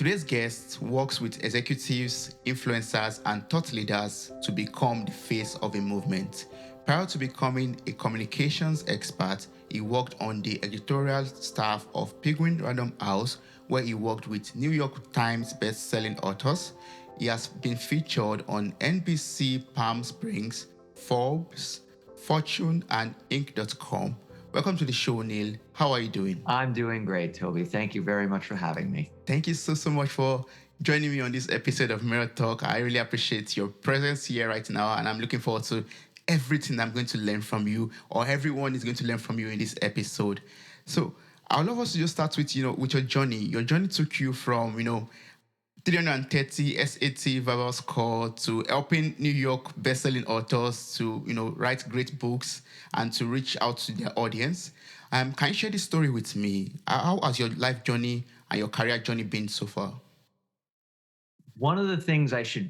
Today's guest works with executives, influencers, and thought leaders to become the face of a movement. Prior to becoming a communications expert, he worked on the editorial staff of Penguin Random House, where he worked with New York Times best-selling authors. He has been featured on NBC Palm Springs, Forbes, Fortune, and Inc.com. Welcome to the show, Neil. How are you doing? I'm doing great, Toby. Thank you very much for having me. Thank you so much for joining me on this episode of Mirror Talk. I really appreciate your presence here right now, and I'm looking forward to everything I'm going to learn from you, or everyone is going to learn from you in this episode. So I'd love us to just start with, with your journey. Your journey took you from, 330 SAT verbal score to helping New York best-selling authors to, write great books and to reach out to their audience. Can you share this story with me? How has your life journey and your career journey been so far? One of the things I I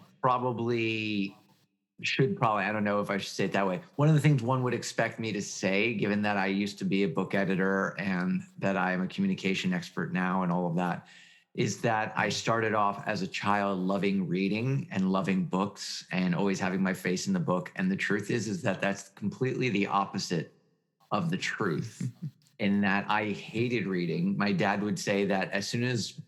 don't know if I should say it that way. One of the things one would expect me to say, given that I used to be a book editor and that I'm a communication expert now and all of that, is that I started off as a child loving reading and loving books and always having my face in the book. And the truth is that that's completely the opposite of the truth in that I hated reading. My dad would say that as soon as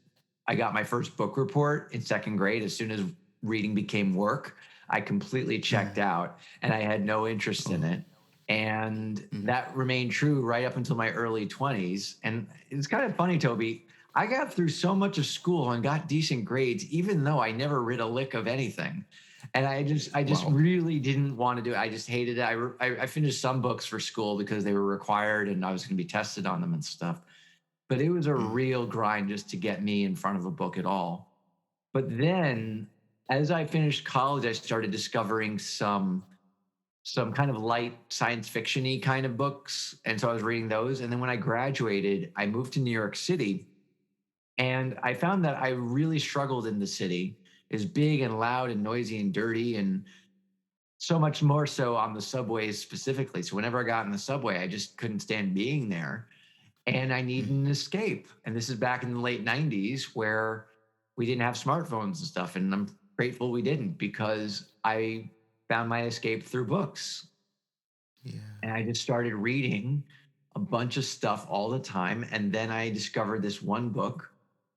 I got my first book report in second grade, as soon as reading became work, I completely checked out and I had no interest in it. And that remained true right up until my early 20s. And it's kind of funny, Toby. I got through so much of school and got decent grades, even though I never read a lick of anything. And I just really didn't want to do it. I just hated it. I finished some books for school because they were required and I was going to be tested on them and stuff. But it was a real grind just to get me in front of a book at all. But then as I finished college, I started discovering some kind of light science fiction-y kind of books. And so I was reading those. And then when I graduated, I moved to New York City. And I found that I really struggled in the city. It's big and loud and noisy and dirty, and so much more so on the subways specifically. So whenever I got in the subway, I just couldn't stand being there. And I needed an escape. And this is back in the late 90s where we didn't have smartphones and stuff. And I'm grateful we didn't, because I found my escape through books. Yeah. And I just started reading a bunch of stuff all the time. And then I discovered this one book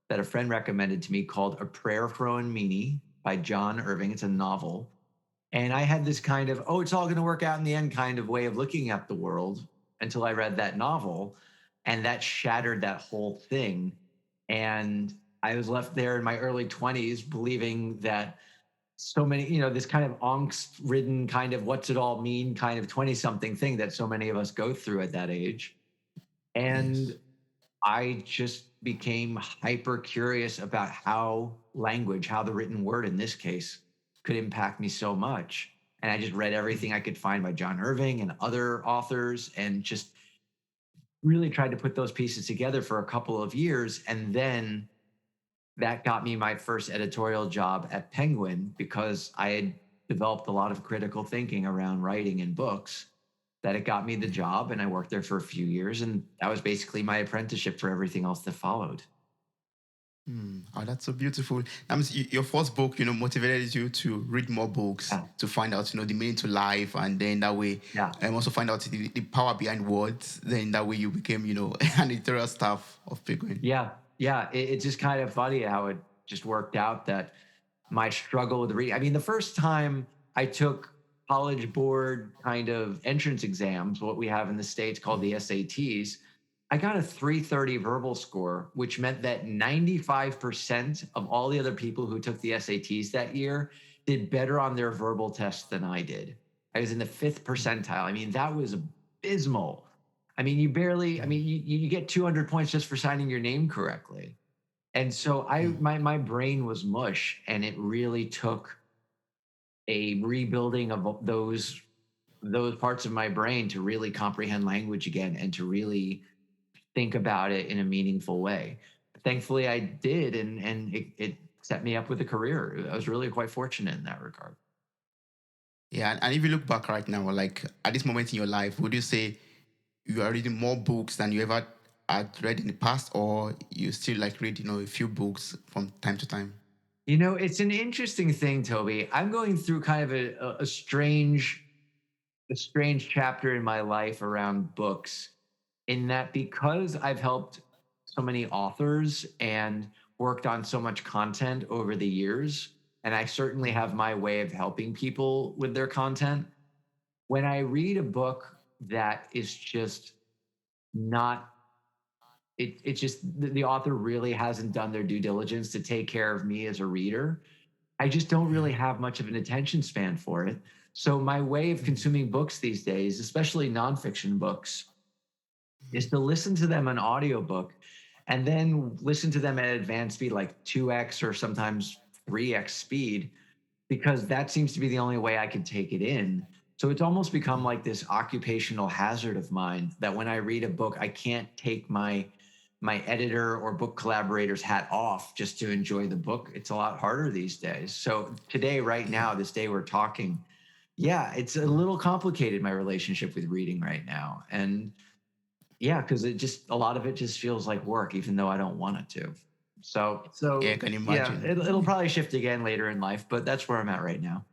that a friend recommended to me called A Prayer for Owen Meany by John Irving. It's a novel. And I had this kind of, it's all going to work out in the end kind of way of looking at the world until I read that novel. And that shattered that whole thing. And I was left there in my early 20s believing that so many, this kind of angst-ridden kind of what's it all mean kind of 20-something thing that so many of us go through at that age. And I just became hyper curious about how language, how the written word in this case, could impact me so much. And I just read everything I could find by John Irving and other authors and just really tried to put those pieces together for a couple of years. And then that got me my first editorial job at Penguin, because I had developed a lot of critical thinking around writing and books, that it got me the job. And I worked there for a few years. And that was basically my apprenticeship for everything else that followed. Oh, that's so beautiful. That means your first book, motivated you to read more books, to find out, the meaning to life, and then that way, and also find out the power behind words. Then that way you became, an editorial staff of Penguin. Yeah. It's just kind of funny how it just worked out that my struggle with reading. I mean, the first time I took college board kind of entrance exams, what we have in the States called the SATs, I got a 330 verbal score, which meant that 95% of all the other people who took the SATs that year did better on their verbal tests than I did. I was in the 5th percentile. I mean, that was abysmal. I mean, you get 200 points just for signing your name correctly. And so my brain was mush, and it really took a rebuilding of those parts of my brain to really comprehend language again and to really think about it in a meaningful way. Thankfully, I did, and it set me up with a career. I was really quite fortunate in that regard. Yeah, and if you look back right now, like at this moment in your life, would you say you are reading more books than you ever had read in the past, or you still like read, a few books from time to time? It's an interesting thing, Toby. I'm going through kind of a strange chapter in my life around books, in that because I've helped so many authors and worked on so much content over the years, and I certainly have my way of helping people with their content. When I read a book that is just not, it's just the author really hasn't done their due diligence to take care of me as a reader, I just don't really have much of an attention span for it. So my way of consuming books these days, especially nonfiction books, is to listen to them on audiobook and then listen to them at advanced speed, like 2x or sometimes 3x speed, because that seems to be the only way I can take it in. So it's almost become like this occupational hazard of mine that when I read a book, I can't take my editor or book collaborator's hat off just to enjoy the book. It's a lot harder these days. So today, right Yeah. now, this day we're talking, yeah, it's a little complicated, my relationship with reading right now. And yeah, because a lot of it just feels like work, even though I don't want it to. So, Yeah, I so can yeah, imagine. it'll probably shift again later in life, but that's where I'm at right now.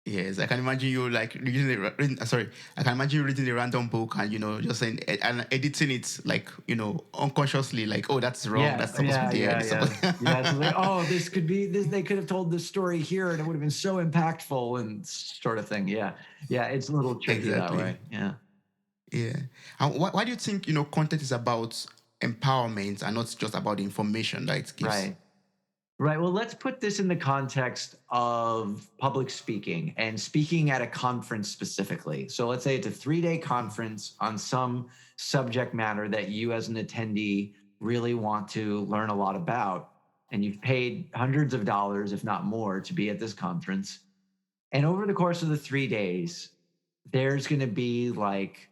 Yes, I can imagine you like reading sorry, I can imagine you reading a random book and just saying and editing it like unconsciously, like, oh, that's wrong. Yeah, That's supposed to yeah, be there. yeah, It's yeah. supposed. Yeah, it's like, oh, this could be this. They could have told this story here, and it would have been so impactful, and sort of thing. Yeah, yeah. It's a little tricky that Exactly. way. Yeah. Yeah. And why do you think content is about empowerment and not just about the information that it gives? Right. Right. Well, let's put this in the context of public speaking and speaking at a conference specifically. So let's say it's a 3-day conference on some subject matter that you, as an attendee, really want to learn a lot about. And you've paid hundreds of dollars, if not more, to be at this conference. And over the course of the 3 days, there's going to be like,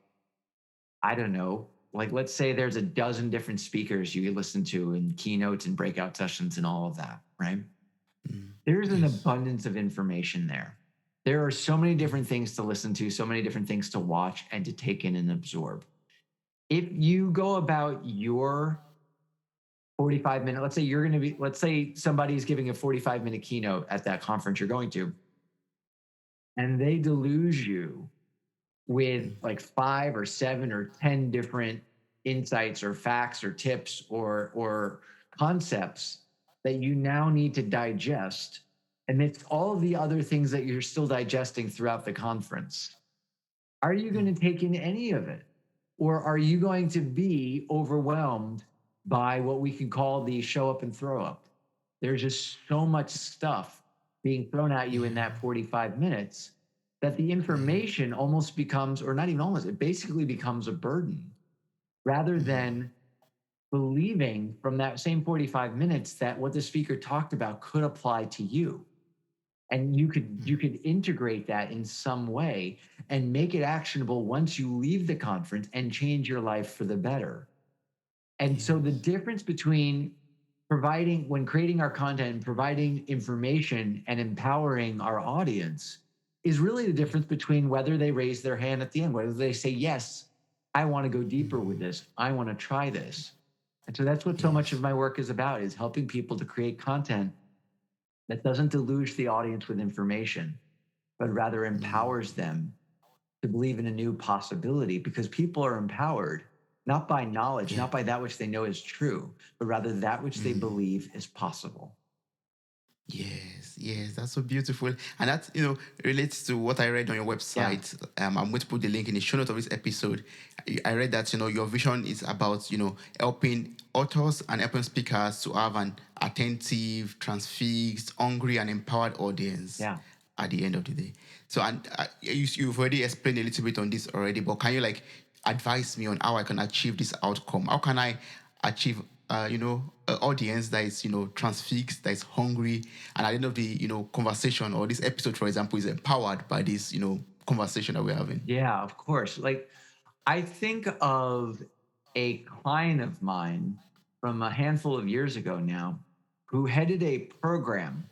I don't know, like let's say there's a dozen different speakers you could listen to in keynotes and breakout sessions and all of that, right? Mm. There's an Yes. abundance of information there. There are so many different things to listen to, so many different things to watch and to take in and absorb. If you go about your 45-minute, let's say somebody's giving a 45-minute keynote at that conference you're going to, and they deluge you with like 5 or 7 or 10 different insights or facts or tips or concepts that you now need to digest amidst all of the other things that you're still digesting throughout the conference. Are you going to take in any of it? Or are you going to be overwhelmed by what we can call the show up and throw up? There's just so much stuff being thrown at you in that 45 minutes that the information almost becomes, or not even almost, it basically becomes a burden rather than believing from that same 45 minutes that what the speaker talked about could apply to you, and you could integrate that in some way and make it actionable once you leave the conference and change your life for the better. And so the Yes. difference between providing, when creating our content and providing information and empowering our audience, is really the difference between whether they raise their hand at the end, whether they say, yes, I want to go deeper with this, I want to try this. And so that's what so much of Yes. my work is about, is helping people to create content that doesn't deluge the audience with information, but rather empowers them to believe in a new possibility, because people are empowered not by knowledge, Yeah. not by that which they know is true, but rather that which they Mm. believe is possible. Yes, yes, that's so beautiful, and that relates to what I read on your Yeah. website. I'm going to put the link in the show note of this episode. I read that your vision is about helping authors and helping speakers to have an attentive, transfixed, hungry, and empowered audience Yeah. at the end of the day. So, and you've already explained a little bit on this already, but can you like advise me on how I can achieve this outcome? How can I achieve, an audience that is, transfixed, that is hungry, and at the end of the, conversation or this episode, for example, is empowered by this, conversation that we're having? Yeah, of course. Like, I think of a client of mine from a handful of years ago now who headed a program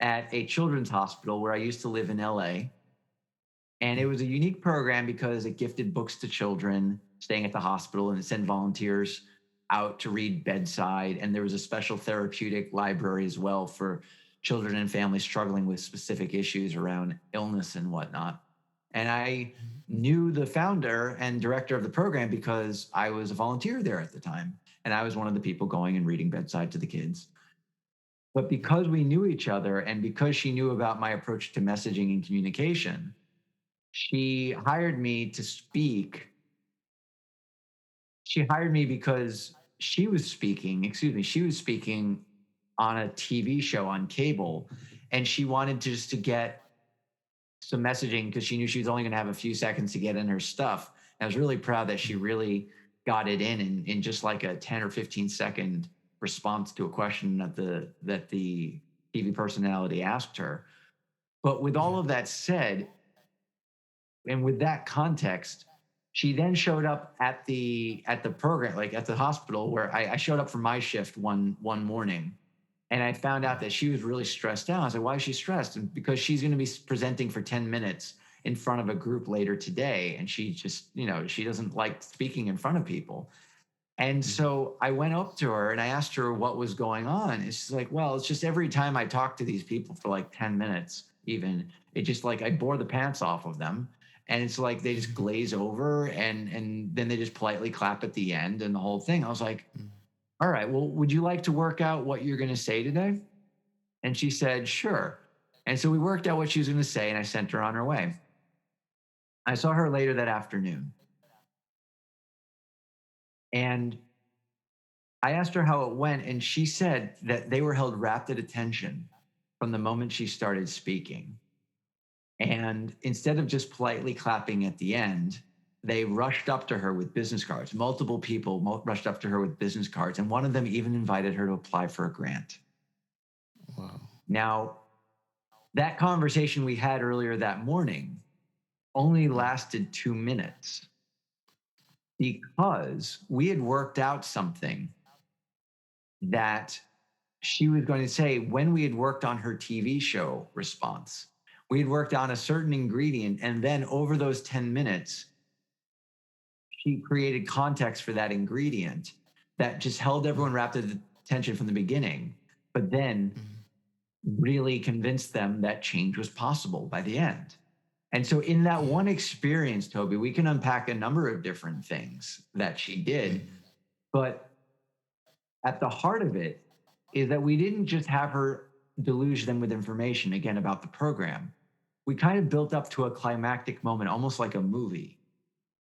at a children's hospital where I used to live in LA. And it was a unique program because it gifted books to children staying at the hospital, and it sent volunteers out to read bedside. And there was a special therapeutic library as well for children and families struggling with specific issues around illness and whatnot. And I knew the founder and director of the program because I was a volunteer there at the time. And I was one of the people going and reading bedside to the kids. But because we knew each other and because she knew about my approach to messaging and communication, she hired me to speak. She hired me because she was speaking on a TV show on cable, and she wanted just to get some messaging because she knew she was only going to have a few seconds to get in her stuff. And I was really proud that she really got it in just like a 10 or 15-second response to a question that the TV personality asked her. But with all Yeah. of that said, and with that context, she then showed up at the program, like at the hospital, where I showed up for my shift one morning, and I found out that she was really stressed out. I was like, "Why is she stressed?" And because she's going to be presenting for 10 minutes in front of a group later today, and she just, she doesn't like speaking in front of people. And Mhm. so I went up to her and I asked her what was going on. And she's like, well, it's just every time I talk to these people for like 10 minutes, even, it just like I bore the pants off of them. And it's like they just Mhm. glaze over and then they just politely clap at the end and the whole thing. I was like, all right, well, would you like to work out what you're going to say today? And she said, sure. And so we worked out what she was going to say and I sent her on her way. I saw her later that afternoon and I asked her how it went, and she said that they were held rapt at attention from the moment she started speaking. And instead of just politely clapping at the end, they rushed up to her with business cards. Multiple people rushed up to her with business cards, and one of them even invited her to apply for a grant. Wow. Now, that conversation we had earlier that morning only Mm. lasted 2 minutes because we had worked out something that she was going to say when we had worked on her TV show response. We had worked on a certain ingredient, and then over those 10 minutes, she created context for that ingredient that just held everyone wrapped at attention from the beginning, but then Mhm. really convinced them that change was possible by the end. And so, in that Yeah. one experience, Toby, we can unpack a number of different things that she did. Mhm. But at the heart of it is that we didn't just have her deluge them with information again about the program. We kind of built up to a climactic moment, almost like a movie.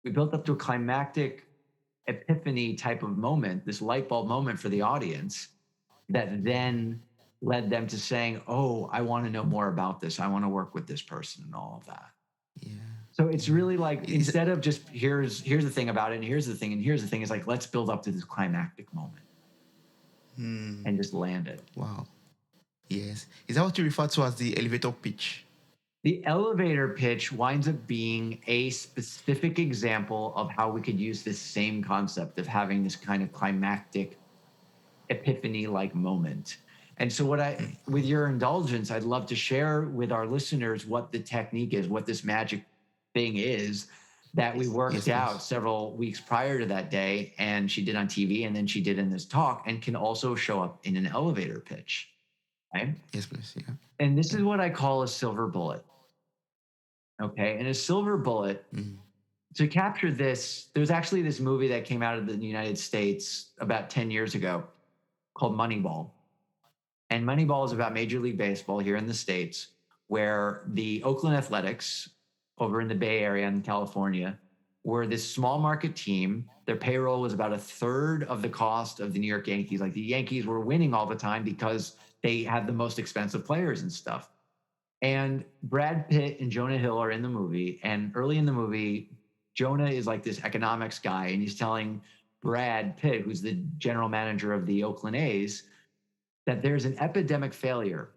We built up to a climactic epiphany type of moment, this light bulb moment for the audience that then led them to saying, oh, I want to know more about this. I want to work with this person and all of that. Yeah. So it's Yeah. really like Is instead of just here's the thing about it and here's the thing and here's the thing, it's like let's build up to this climactic moment Hmm. and just land it. Wow. Yes. Is that what you refer to as the elevator pitch? The elevator pitch winds up being a specific example of how we could use this same concept of having this kind of climactic epiphany like moment. And so, with your indulgence, I'd love to share with our listeners what the technique is, what this magic thing is that we worked Yes, out please. several weeks prior to that day. And she did on TV and then she did in this talk and can also show up in an elevator pitch. Right. Yes, please. Yeah. And this Yeah. is what I call a silver bullet. Okay. And a silver bullet Mm. to capture this, there's actually this movie that came out of the United States about 10 years ago called Moneyball. And Moneyball is about Major League Baseball here in the States, where the Oakland Athletics over in the Bay Area in California were this small market team. Their payroll was about a third of the cost of the New York Yankees. Like the Yankees were winning all the time because they had the most expensive players and stuff. And Brad Pitt and Jonah Hill are in the movie. And early in the movie, Jonah is like this economics guy, and he's telling Brad Pitt, who's the general manager of the Oakland A's, that there's an epidemic failure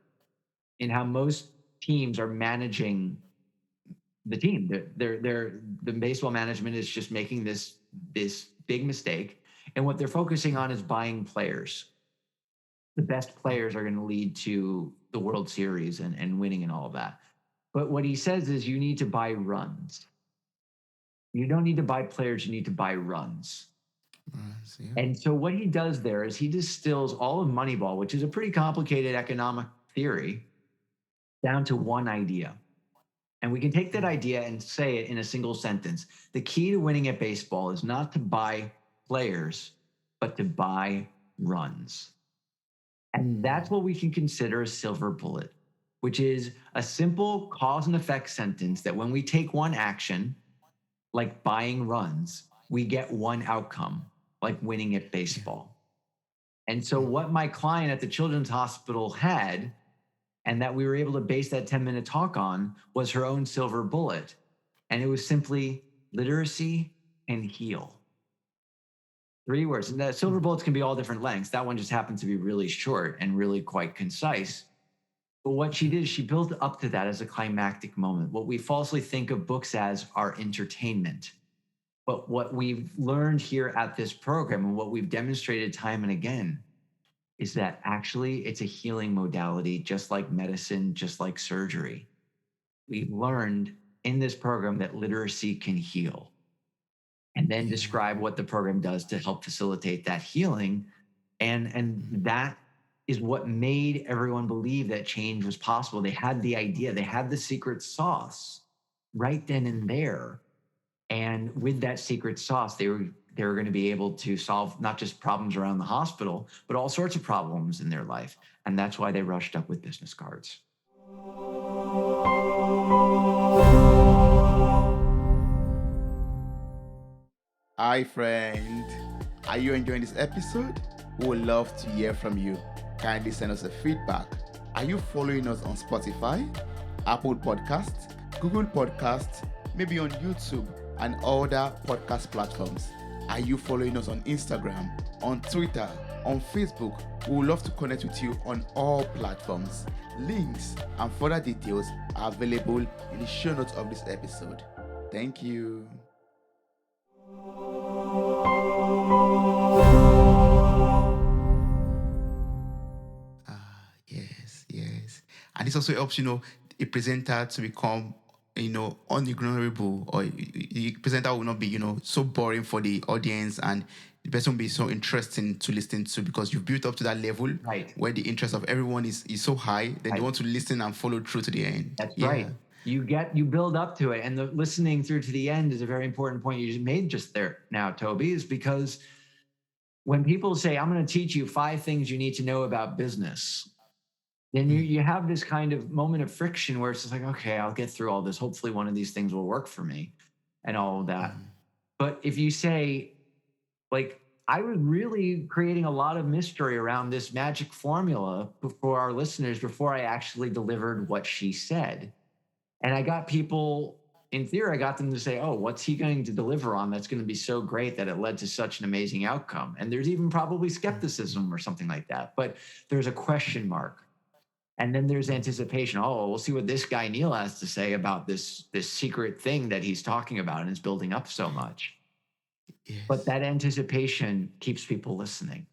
in how most teams are managing the team. The baseball management is just making this big mistake, and what they're focusing on is buying players. The best players are going to lead to the World Series and winning and all of that. But what he says is you need to buy runs. You don't need to buy players, you need to buy runs. Right, yeah. And so what he does there is he distills all of Moneyball, which is a pretty complicated economic theory, down to one idea. And we can take that idea and say it in a single sentence. The key to winning at baseball is not to buy players, but to buy runs. And that's what we can consider a silver bullet, which is a simple cause and effect sentence that when we take one action, like buying runs, we get one outcome, like winning at baseball. And so, what my client at the Children's Hospital had, and that we were able to base that 10-minute talk on, was her own silver bullet. And it was simply literacy and heal. 3 words. And the silver bullets can be all different lengths. That one just happened to be really short and really quite concise. But what she did is she built up to that as a climactic moment. What we falsely think of books as are entertainment. But what we've learned here at this program and what we've demonstrated time and again is that actually it's a healing modality, just like medicine, just like surgery. We've learned in this program that literacy can heal, and then describe what the program does to help facilitate that healing. And that is what made everyone believe that change was possible. They had the idea, they had the secret sauce right then and there. And with that secret sauce, they were going to be able to solve not just problems around the hospital, but all sorts of problems in their life. And that's why they rushed up with business cards. Hi, friend. Are you enjoying this episode? We would love to hear from you. Kindly send us a feedback. Are you following us on Spotify, Apple Podcasts, Google Podcasts, maybe on YouTube and other podcast platforms? Are you following us on Instagram, on Twitter, on Facebook? We would love to connect with you on all platforms. Links and further details are available in the show notes of this episode. Thank you. Yes. And this also helps, a presenter to become, unignorable, or the presenter will not be, so boring for the audience, and the person will be so interesting to listen to because you've built up to that level Right. where the interest of everyone is so high, then they want to listen and follow through to the end. That's right. You build up to it. And the listening through to the end is a very important point you just made just there now, Toby, is because when people say, I'm going to teach you 5 things you need to know about business, then you have this kind of moment of friction where it's just like, okay, I'll get through all this. Hopefully one of these things will work for me and all of that. But if you say, like, I was really creating a lot of mystery around this magic formula for our listeners before I actually delivered what she said. And I got people, in theory, I got them to say, oh, what's he going to deliver on that's going to be so great that it led to such an amazing outcome? And there's even probably skepticism or something like that. But there's a question mark. And then there's anticipation. Oh, we'll see what this guy Neil has to say about this secret thing that he's talking about and is building up so much. Yes. But that anticipation keeps people listening,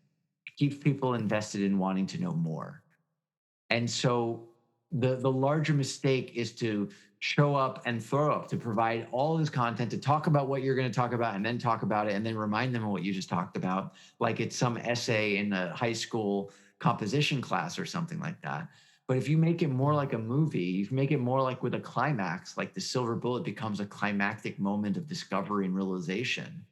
keeps people invested in wanting to know more. And so the larger mistake is to show up and throw up, to provide all this content, to talk about what you're going to talk about and then talk about it and then remind them of what you just talked about, like it's some essay in a high school composition class or something like that. But if you make it more like a movie, you make it more like with a climax, like the silver bullet becomes a climactic moment of discovery and realization.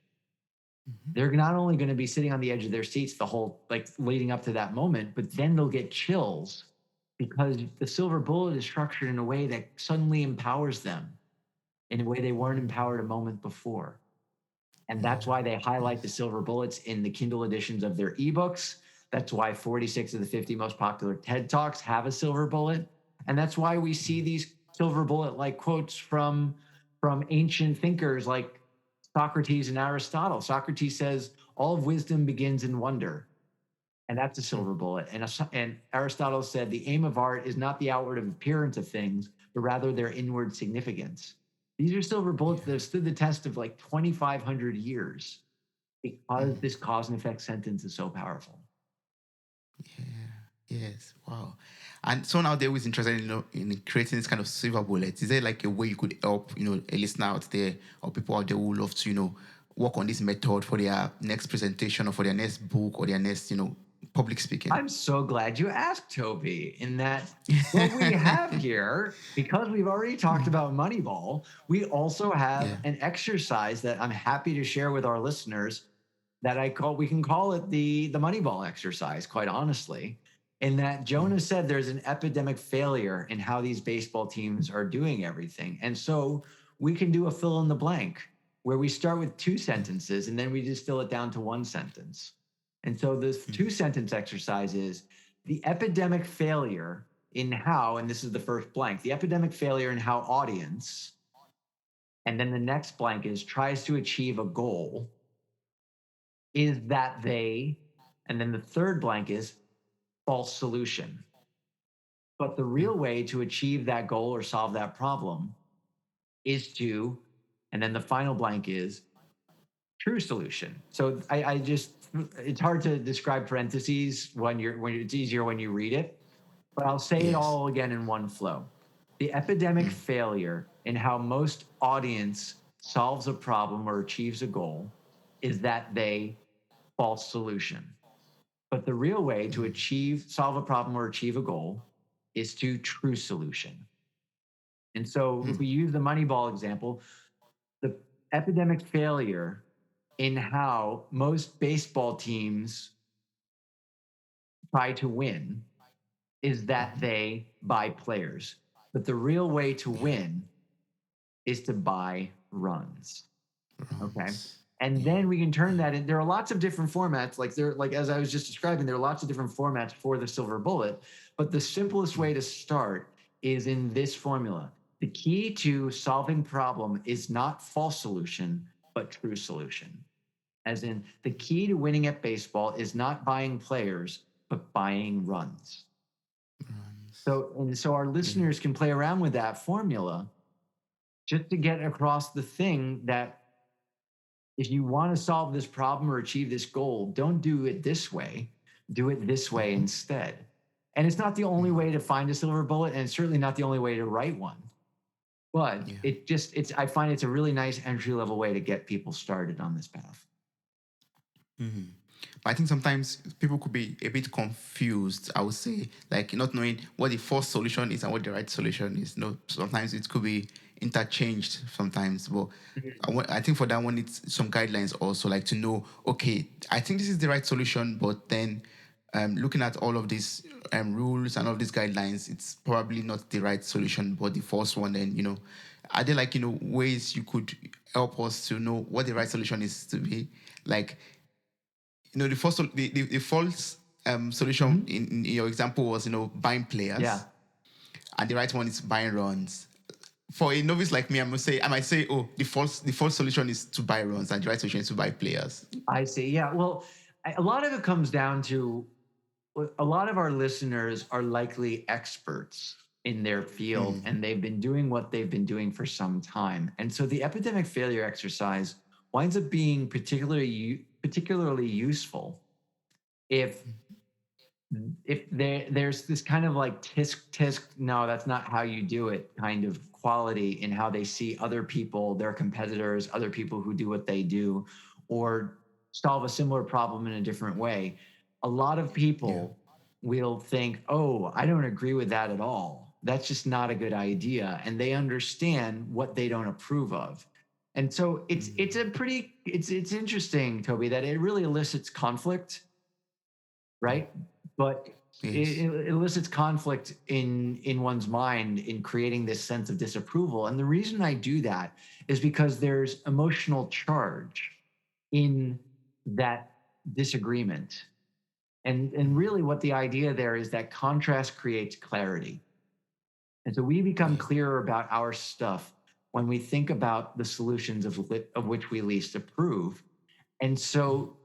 They're not only going to be sitting on the edge of their seats the whole, like, leading up to that moment, but then they'll get chills because the silver bullet is structured in a way that suddenly empowers them in a way they weren't empowered a moment before. And that's why they highlight the silver bullets in the Kindle editions of their ebooks. That's why 46 of the 50 most popular TED Talks have a silver bullet. And that's why we see these silver bullet-like quotes from ancient thinkers like Socrates and Aristotle. Socrates says, all of wisdom begins in wonder. And that's a silver bullet. And Aristotle said, the aim of art is not the outward appearance of things, but rather their inward significance. These are silver bullets that have stood the test of like 2,500 years because this cause and effect sentence is so powerful. Yes. Wow. And so now they're always interested in creating this kind of silver bullet. Is there like a way you could help, a listener out there or people out there who love to, work on this method for their next presentation or for their next book or their next, public speaking? I'm so glad you asked, Toby, in that what we have here, because we've already talked about Moneyball, we also have Yeah. an exercise that I'm happy to share with our listeners that we can call it the Moneyball exercise, quite honestly. In that Jonah said there's an epidemic failure in how these baseball teams are doing everything. And so we can do a fill in the blank where we start with two sentences and then we distill it down to one sentence. And so this two sentence exercise is the epidemic failure in how, and this is the first blank, the epidemic failure in how audience, and then the next blank is tries to achieve a goal, is that they, and then the third blank is false solution. But the real way to achieve that goal or solve that problem is to, and then the final blank is true solution. So I just, it's hard to describe parentheses when it's easier when you read it, but I'll say it Yes. all again in one flow. The epidemic failure in how most audience solves a problem or achieves a goal is that they false solution. But the real way to solve a problem or achieve a goal is to true solution. And so if we use the Moneyball example, the epidemic failure in how most baseball teams try to win is that they buy players. But the real way to win is to buy runs. Okay. Runs. And Yeah. then we can turn that in. There are lots of different formats, like as I was just describing, there are lots of different formats for the silver bullet. But the simplest way to start is in this formula. The key to solving problem is not false solution, but true solution. As in, the key to winning at baseball is not buying players, but buying runs. Runs. So our Yeah. listeners can play around with that formula just to get across the thing that if you want to solve this problem or achieve this goal, don't do it this way. Do it this way instead. And it's not the only way to find a silver bullet, and it's certainly not the only way to write one. But Yeah. I find it's a really nice entry level way to get people started on this path. But I think sometimes people could be a bit confused, I would say, like not knowing what the first solution is and what the right solution is. Sometimes it could be interchanged sometimes. But I think for that one, it's some guidelines also, like to know, okay, I think this is the right solution, but then looking at all of these rules and all of these guidelines, it's probably not the right solution, but the first one. Then, are there like, ways you could help us to know what the right solution is to be? Like, the false solution in your example was buying Yeah. players, and the right one is buying runs. For a novice like me, I might say, oh, the false solution is to buy runs, and the right solution is to buy players. I see. Yeah. Well, a lot of it comes down to a lot of our listeners are likely experts in their field and they've been doing what they've been doing for some time. And so the epidemic failure exercise winds up being particularly useful if there's this kind of like tisk no, that's not how you do it kind of quality in how they see other people, their competitors, other people who do what they do or solve a similar problem in a different way. A lot of Yeah. people will think, oh, I don't agree with that at all, that's just not a good idea, and they understand what they don't approve of. And so it's interesting, Toby, that it really elicits conflict, right? But Yes. it elicits conflict in one's mind in creating this sense of disapproval. And the reason I do that is because there's emotional charge in that disagreement. And really what the idea there is that contrast creates clarity. And so we become Yeah. clearer about our stuff when we think about the solutions of which we least approve. And so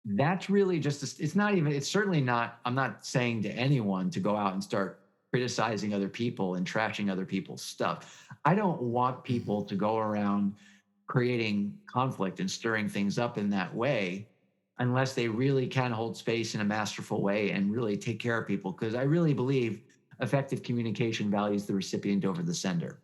that's really just it's not even it's certainly not I'm not saying to anyone to go out and start criticizing other people and trashing other people's stuff. I don't want people to go around creating conflict and stirring things up in that way. unless they really can hold space in a masterful way and really take care of people. Because I really believe effective communication values the recipient over the sender.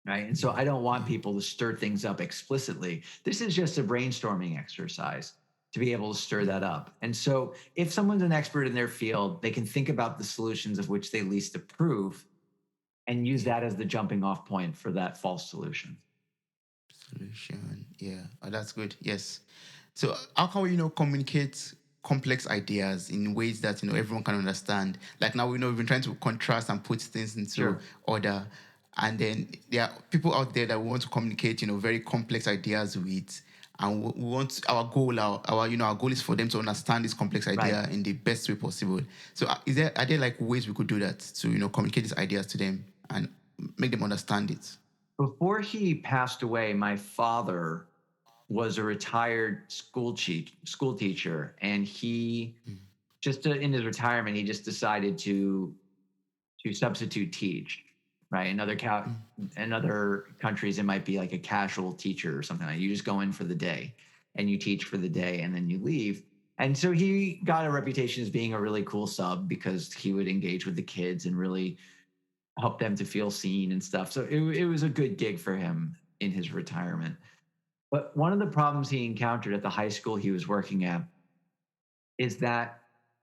Right. And so Yeah. I don't want Yeah. people to stir things up explicitly. This is just a brainstorming exercise to be able to stir that up. And so if someone's an expert in their field, they can think about the solutions of which they least approve and use Yeah. that as the jumping off point for that false solution. Solution. Yeah. Oh, that's good. Yes. So how can we, communicate complex ideas in ways that, everyone can understand? Like now, we've been trying to contrast and put things into Sure. order. And then there are people out there that we want to communicate, very complex ideas with. And we want our goal, our goal is for them to understand this complex Right. idea in the best way possible. So are there like ways we could do that to, communicate these ideas to them and make them understand it? Before he passed away, my father was a retired school teacher, and he just in his retirement, he just decided to substitute teach, right? In other countries, it might be like a casual teacher or something like you just go in for the day and you teach for the day and then you leave. And so he got a reputation as being a really cool sub because he would engage with the kids and really help them to feel seen and stuff. So it was a good gig for him in his retirement. But one of the problems he encountered at the high school he was working at is that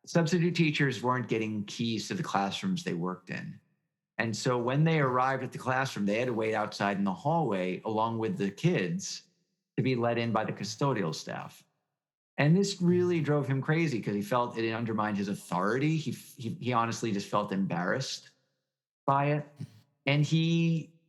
substitute teachers weren't getting keys to the classrooms they worked in. And so when they arrived at the classroom, they had to wait outside in the hallway along with the kids to be let in by the custodial staff. And this really drove him crazy because he felt it undermined his authority. He honestly just felt embarrassed by it. And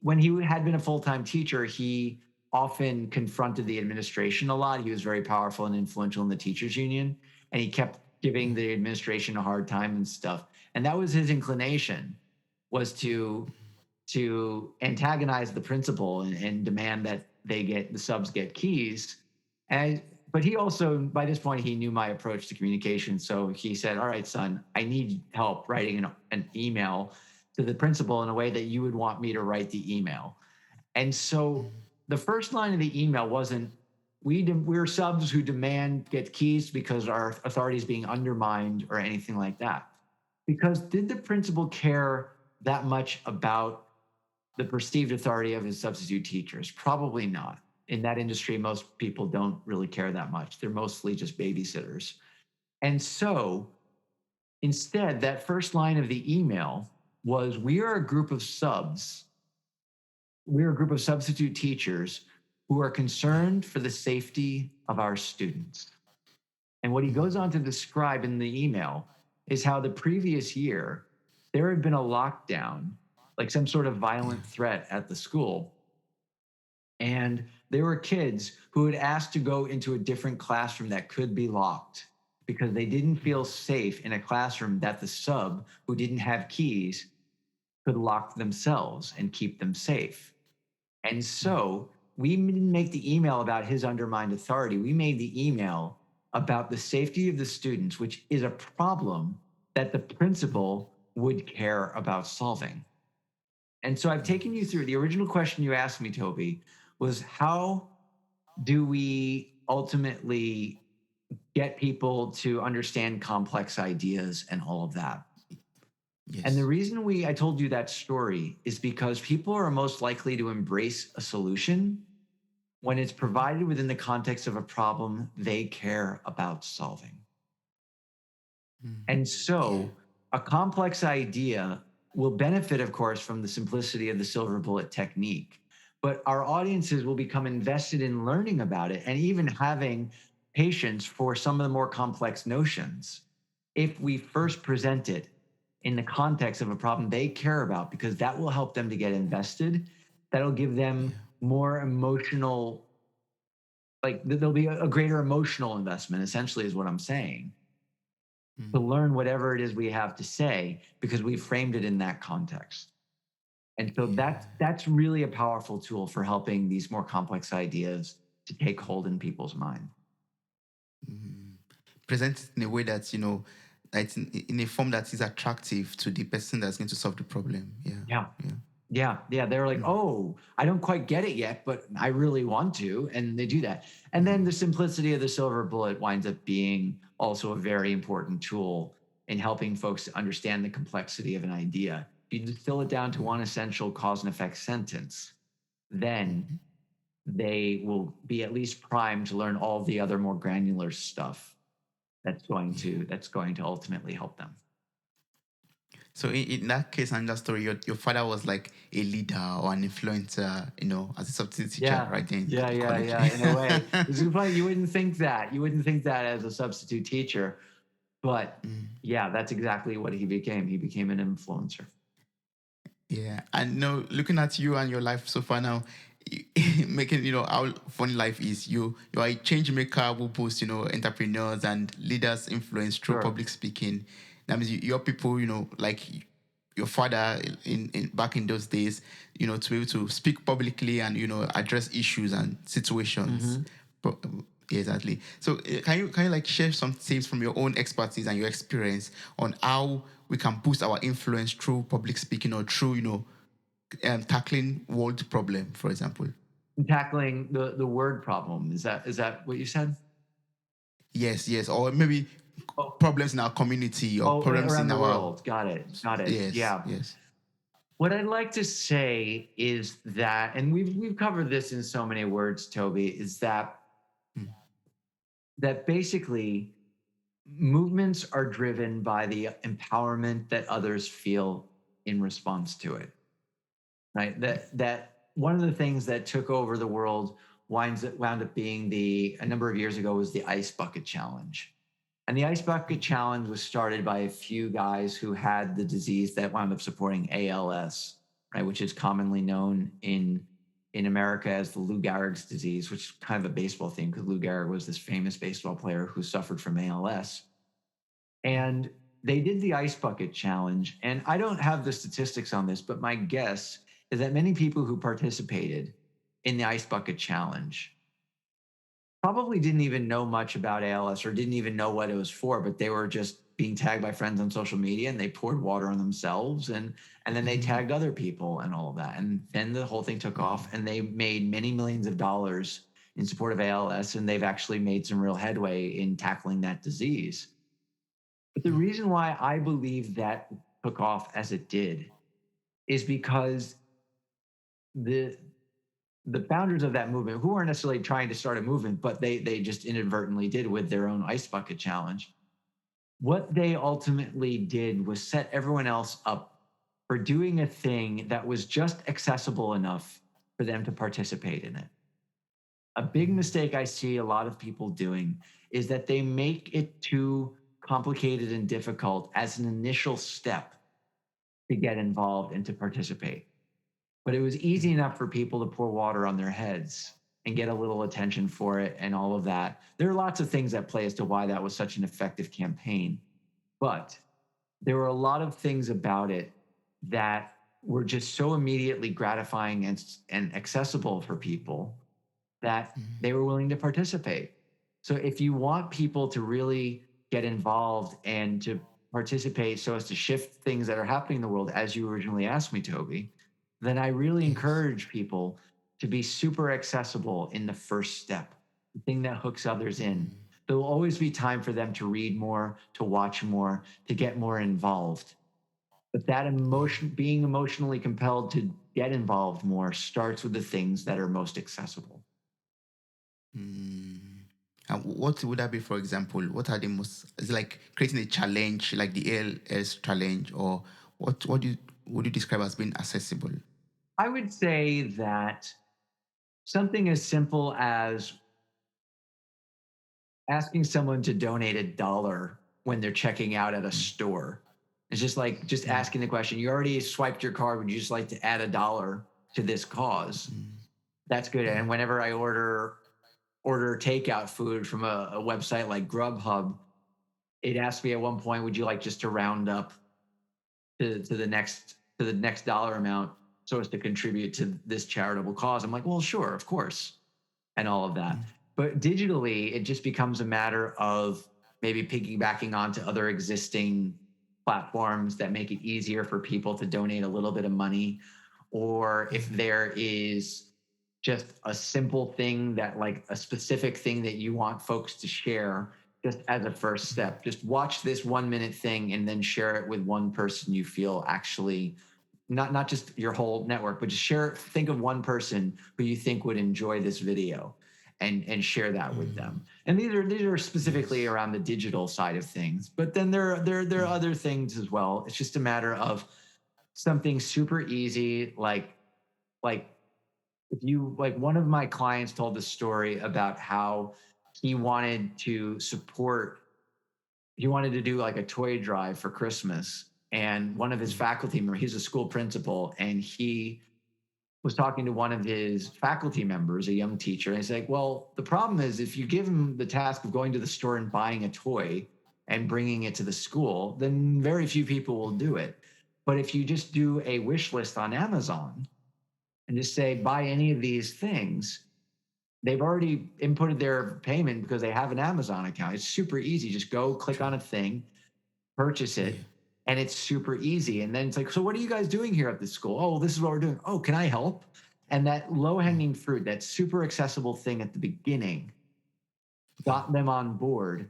when he had been a full time teacher, he often confronted the administration a lot. He was very powerful and influential in the teachers union, and he kept giving the administration a hard time and stuff. And that was his inclination, was to antagonize the principal and demand that the subs get keys. And but he also, by this point, he knew my approach to communication. So he said, "All right, son, I need help writing an email to the principal in a way that you would want me to write the email." And so the first line of the email wasn't, we're subs who demand get keys because our authority is being undermined or anything like that. Because did the principal care that much about the perceived authority of his substitute teachers? Probably not. In that industry, most people don't really care that much. They're mostly just babysitters. And so instead, that first line of the email was, we are a group of subs. We're a group of substitute teachers who are concerned for the safety of our students. And what he goes on to describe in the email is how the previous year there had been a lockdown, like some sort of violent threat at the school. And there were kids who had asked to go into a different classroom that could be locked because they didn't feel safe in a classroom that the sub who didn't have keys could lock themselves and keep them safe. And so we didn't make the email about his undermined authority. We made the email about the safety of the students, which is a problem that the principal would care about solving. And so I've taken you through the original question you asked me, Toby, was how do we ultimately get people to understand complex ideas and all of that? And the Yes. reason I told you that story is because people are most likely to embrace a solution when it's provided within the context of a problem they care about solving. And Yeah. so a complex idea will benefit, of course, from the simplicity of the silver bullet technique. But our audiences will become invested in learning about it and even having patience for some of the more complex notions if we first present it in the context of a problem they care about, because that will help them to get invested. That'll give them Yeah. more emotional, like there'll be a greater emotional investment, essentially, is what I'm saying, to learn whatever it is we have to say because we framed it in that context. And so that's really a powerful tool for helping these more complex ideas to take hold in people's mind. Present it in a way that, it's in a form that is attractive to the person that's going to solve the problem. Yeah. Yeah. Yeah. Yeah, yeah. They're like, oh, I don't quite get it yet, but I really want to. And they do that. And then the simplicity of the silver bullet winds up being also a very important tool in helping folks to understand the complexity of an idea. If you distill it down to one essential cause and effect sentence, then they will be at least primed to learn all the other more granular stuff that's going to ultimately help them. So in that case and that story, your father was like a leader or an influencer, as a substitute teacher, Yeah, right in yeah, yeah, college. yeah. In a way, it's funny. You wouldn't think that. You wouldn't think that as a substitute teacher, but yeah, that's exactly what he became. He became an influencer. Yeah, and looking at you and your life so far now, making how funny life is. You are a change maker who boosts entrepreneurs and leaders influence through Sure. public speaking. That means your people, like your father in back in those days, to be able to speak publicly and address issues and situations. Pro- yeah, exactly. So can you like share some tips from your own expertise and your experience on how we can boost our influence through public speaking or through tackling world problem, for example? Tackling the word problem. Is that what you said? Yes, yes, or maybe Oh, problems in our community or problems around in the our. world. Got it. Got it. Yes, Yeah. yes. What I'd like to say is that, and we've covered this in so many words, Toby, is that basically movements are driven by the empowerment that others feel in response to it, right? That one of the things that took over the world wound up being a number of years ago was the ice bucket challenge. And the ice bucket challenge was started by a few guys who had the disease that wound up supporting ALS, right, which is commonly known in America as the Lou Gehrig's disease, which is kind of a baseball thing because Lou Gehrig was this famous baseball player who suffered from ALS. And they did the ice bucket challenge. And I don't have the statistics on this, but my guess is that many people who participated in the ice bucket challenge probably didn't even know much about ALS or didn't even know what it was for, but they were just being tagged by friends on social media and they poured water on themselves and then they tagged other people and all of that. And then the whole thing took off and they made many millions of dollars in support of ALS and they've actually made some real headway in tackling that disease. But the reason why I believe that took off as it did is because the the founders of that movement, who weren't necessarily trying to start a movement, but they just inadvertently did with their own ice bucket challenge. What they ultimately did was set everyone else up for doing a thing that was just accessible enough for them to participate in it. A big mistake I see a lot of people doing is that they make it too complicated and difficult as an initial step to get involved and to participate. But it was easy enough for people to pour water on their heads and get a little attention for it and all of that. There are lots of things at play as to why that was such an effective campaign. But there were a lot of things about it that were just so immediately gratifying and accessible for people that they were willing to participate. So if you want people to really get involved and to participate so as to shift things that are happening in the world, as you originally asked me, Toby, then I really Yes. encourage people to be super accessible in the first step, the thing that hooks others in. There will always be time for them to read more, to watch more, to get more involved. But that emotion, being emotionally compelled to get involved more, starts with the things that are most accessible. And what would that be, for example? What are the most? Is it like creating a challenge, like the ALS challenge, or what would you describe as being accessible? I would say that something as simple as asking someone to donate $1 when they're checking out at a store. It's just like just asking the question, you already swiped your card, would you just like to add $1 to this cause? That's good. And whenever I order takeout food from a website like Grubhub, it asked me at one point, would you like just to round up to the next dollar amount so as to contribute to this charitable cause? I'm like, well, sure, of course, and all of that. But digitally, it just becomes a matter of maybe piggybacking onto other existing platforms that make it easier for people to donate a little bit of money or Yeah. if there is just a simple thing that, like a specific thing that you want folks to share, just as a first step. Just watch this 1 minute thing and then share it with one person you feel actually, not just your whole network, but just share it. Think of one person who you think would enjoy this video, and share that with them. And these are specifically Yes. around the digital side of things. But then there are other things as well. It's just a matter of something super easy, like if you, like, one of my clients told the story about how he wanted to support, he wanted to do like a toy drive for Christmas. And one of his faculty members, he's a school principal, and he was talking to one of his faculty members, a young teacher, and he's like, well, the problem is if you give him the task of going to the store and buying a toy and bringing it to the school, then very few people will do it. But if you just do a wish list on Amazon and just say, buy any of these things, they've already inputted their payment because they have an Amazon account. It's super easy. Just go click True. on a thing, purchase Yeah. it, and it's super easy. And then it's like, so what are you guys doing here at the school? Oh, this is what we're doing. Oh, can I help? And that low hanging fruit, that super accessible thing at the beginning, Yeah. got them on board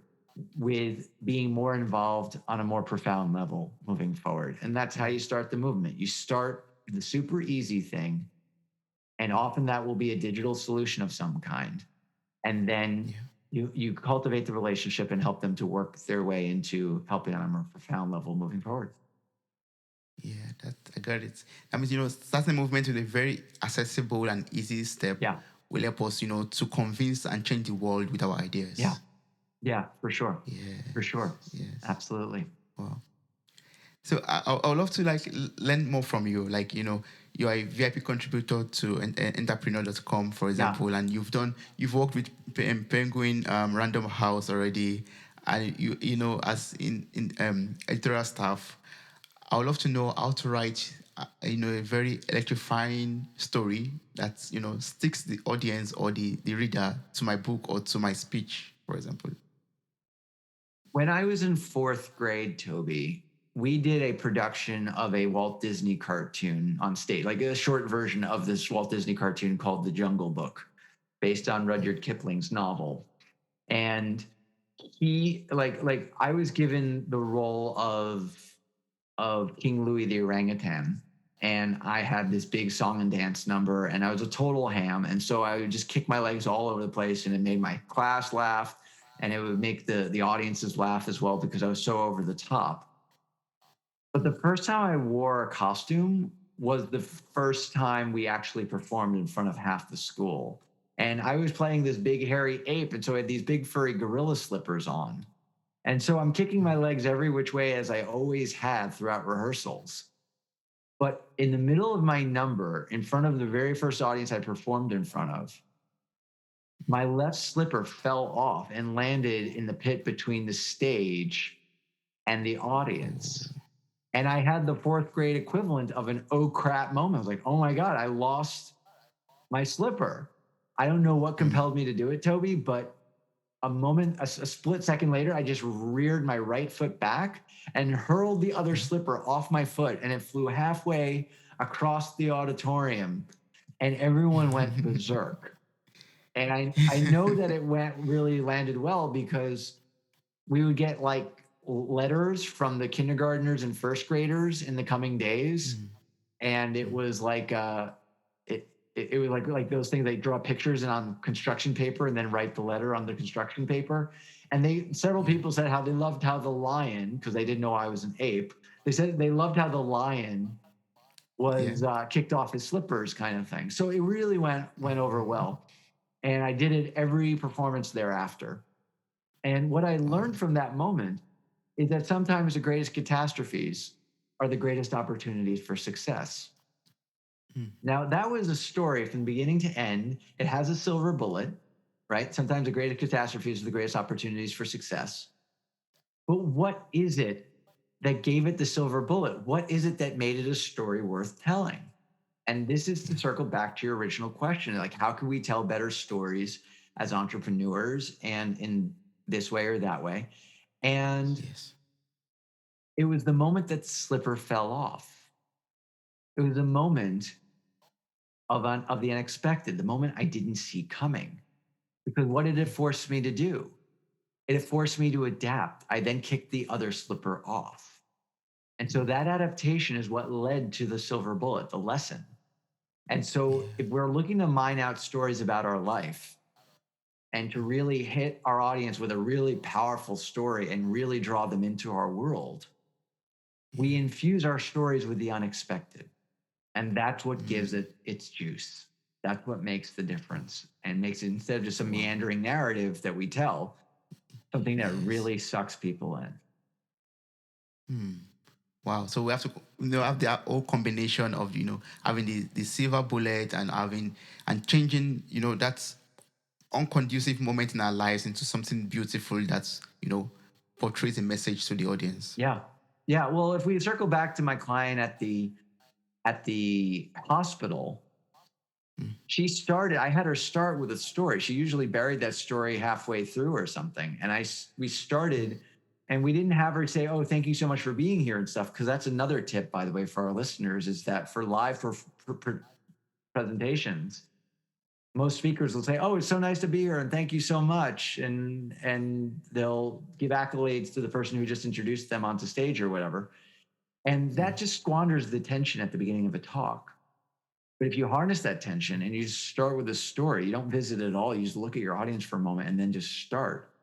with being more involved on a more profound level moving forward. And that's how you start the movement. You start the super easy thing, and often that will be a digital solution of some kind. And then Yeah. you cultivate the relationship and help them to work their way into helping on a more profound level moving forward. Yeah, that I got it. That means, starting a movement with a very accessible and easy step Yeah, will help us, to convince and change the world with our yeah, ideas. yeah, for sure, for Yes. sure, Yes. absolutely. Wow. So I would love to learn more from you. Like, you are a VIP contributor to entrepreneur.com, for Yeah. example, and you've worked with Penguin Random House already, and as in editorial staff. I would love to know how to write, a very electrifying story that sticks the audience or the reader to my book or to my speech, for example. When I was in fourth grade, Toby, we did a production of a Walt Disney cartoon on stage, like a short version of this Walt Disney cartoon called The Jungle Book, based on Rudyard Kipling's novel. And he, like I was given the role of King Louis the orangutan. And I had this big song and dance number, and I was a total ham. And so I would just kick my legs all over the place, and it made my class laugh, and it would make the audiences laugh as well because I was so over the top. But the first time I wore a costume was the first time we actually performed in front of half the school. And I was playing this big hairy ape, and so I had these big furry gorilla slippers on. And so I'm kicking my legs every which way as I always had throughout rehearsals. But in the middle of my number, in front of the very first audience I performed in front of, my left slipper fell off and landed in the pit between the stage and the audience. And I had the fourth grade equivalent of an oh crap moment. I was like, oh my God, I lost my slipper. I don't know what compelled me to do it, Toby, but a split second later, I just reared my right foot back and hurled the other slipper off my foot, and it flew halfway across the auditorium, and everyone went berserk. And I know that it went really landed well because we would get like letters from the kindergartners and first graders in the coming days, and it was like it was like those things they draw pictures and on construction paper and then write the letter on the construction paper. And they several people said how they loved how the lion, because they didn't know I was an ape, they said they loved how the lion Yeah. was kicked off his slippers, kind of thing. So it really went over well, and I did it every performance thereafter. And what I Wow. learned from that moment is that sometimes the greatest catastrophes are the greatest opportunities for success. Now, that was a story from beginning to end. It has a silver bullet, right? Sometimes the greatest catastrophes are the greatest opportunities for success. But what is it that gave it the silver bullet? What is it that made it a story worth telling? And this is to circle back to your original question, like, how can we tell better stories as entrepreneurs and in this way or that way? And Yes. it was the moment that slipper fell off. It was a moment. of the unexpected, the moment I didn't see coming. Because what did it force me to do? It forced me to adapt. I then kicked the other slipper off. And so that adaptation is what led to the silver bullet, the lesson. And so Yeah. if we're looking to mine out stories about our life and to really hit our audience with a really powerful story and really draw them into our world, we Yeah. infuse our stories with the unexpected. And that's what gives Mm. it its juice. That's what makes the difference and makes it, instead of just a Wow. meandering narrative that we tell, something that Yes. really sucks people in. Hmm. Wow. So we have to, have the whole combination of, having the silver bullet and having and changing, that unconducive moment in our lives into something beautiful that's, portrays a message to the audience. Yeah. Yeah. Well, if we circle back to my client at the hospital, Mm. I had her start with a story. She usually buried that story halfway through or something. And we started, and we didn't have her say, "Oh, thank you so much for being here" and stuff. Cause that's another tip, by the way, for our listeners, is that for live presentations, most speakers will say, "Oh, it's so nice to be here and thank you so much." And they'll give accolades to the person who just introduced them onto stage or whatever. And that just squanders the tension at the beginning of a talk. But if you harness that tension and you start with a story, you don't visit at all, you just look at your audience for a moment and then just start,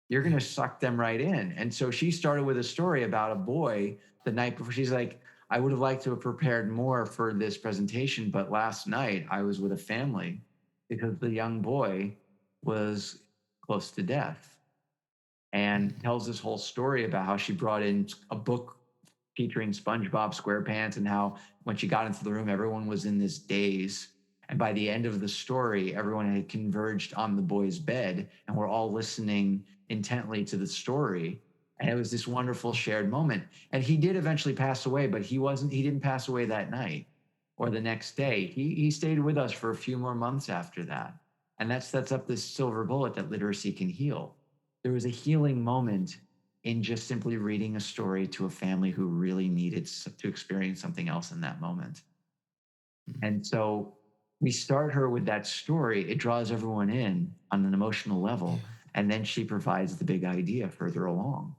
you're going to suck them right in. And so she started with a story about a boy the night before. She's like, "I would have liked to have prepared more for this presentation, but last night I was with a family because the young boy was close to death." And tells this whole story about how she brought in a book featuring SpongeBob SquarePants and how when she got into the room, everyone was in this daze. And by the end of the story, everyone had converged on the boy's bed and we're all listening intently to the story. And it was this wonderful shared moment. And he did eventually pass away, but he didn't pass away that night or the next day. He stayed with us for a few more months after that. And that sets up this silver bullet that literacy can heal. There was a healing moment in just simply reading a story to a family who really needed to experience something else in that moment. And so we start her with that story. It draws everyone in on an emotional level. Yeah. And then she provides the big idea further along.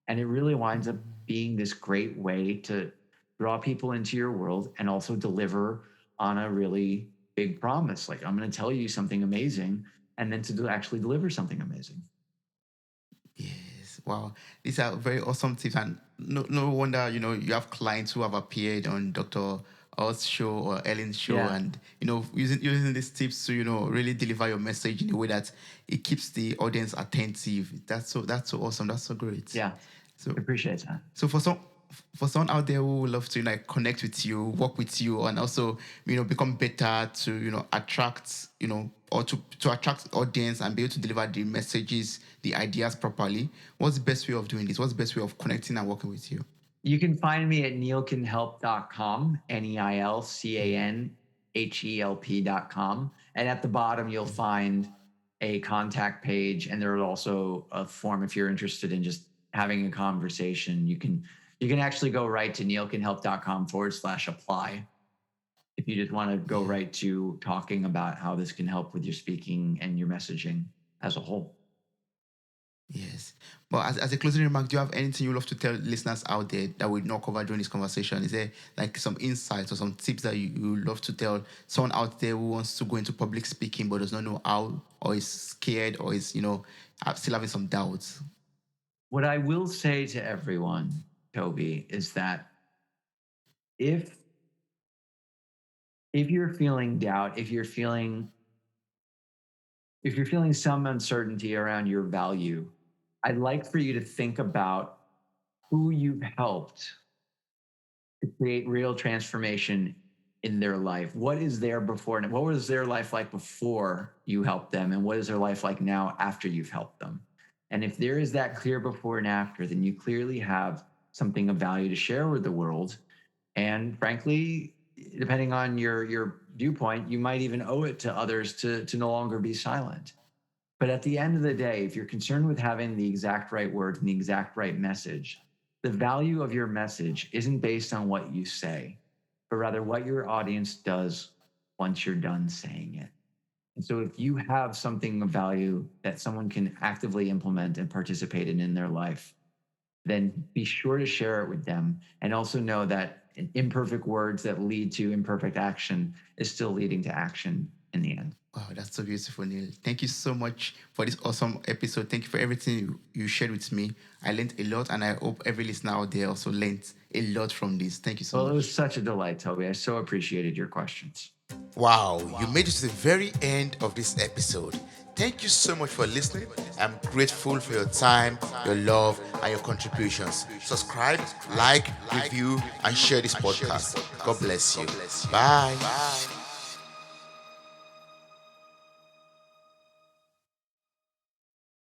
And it really winds up being this great way to draw people into your world and also deliver on a really big promise. Like, I'm going to tell you something amazing, and then to actually deliver something amazing. Yes. Wow. These are very awesome tips. And no wonder, you have clients who have appeared on Dr. Oz show or Ellen's show Yeah. and, using these tips to, really deliver your message in a way that it keeps the audience attentive. That's so awesome. That's so great. Yeah. So Appreciate that. So for someone out there who would love to like connect with you, work with you, and also become better to attract or to attract audience and be able to deliver the messages, the ideas properly, what's the best way of doing this? What's the best way of connecting and working with you? You can find me at neilcanhelp.com, neilcanhelp.com. And at the bottom, you'll find a contact page. And there's also a form if you're interested in just having a conversation. You can actually go right to neilcanhelp.com/apply if you just want to go Yeah. right to talking about how this can help with your speaking and your messaging as a whole. Yes. But as a closing remark, do you have anything you love to tell listeners out there that we not cover during this conversation? Is there like some insights or some tips that you love to tell someone out there who wants to go into public speaking but does not know how or is scared or is, still having some doubts? What I will say to everyone, Toby, is that if you're feeling doubt, if you're feeling some uncertainty around your value, I'd like for you to think about who you've helped to create real transformation in their life. What is there before? What was their life like before you helped them? And what is their life like now after you've helped them? And if there is that clear before and after, then you clearly have something of value to share with the world. And frankly, depending on your viewpoint, you might even owe it to others to no longer be silent. But at the end of the day, if you're concerned with having the exact right words and the exact right message, the value of your message isn't based on what you say, but rather what your audience does once you're done saying it. And so if you have something of value that someone can actively implement and participate in their life, then be sure to share it with them. And also know that imperfect words that lead to imperfect action is still leading to action in the end. Wow, that's so beautiful, Neil. Thank you so much for this awesome episode. Thank you for everything you shared with me. I learned a lot, and I hope every listener out there also learned a lot from this. Thank you so Well, it was much. such a delight, Toby. I so appreciated your questions. Wow, you made it to the very end of this episode. Thank you so much for listening. I'm grateful for your time, your love, and your contributions. Subscribe, like, review, and share this podcast. God bless you. Bye.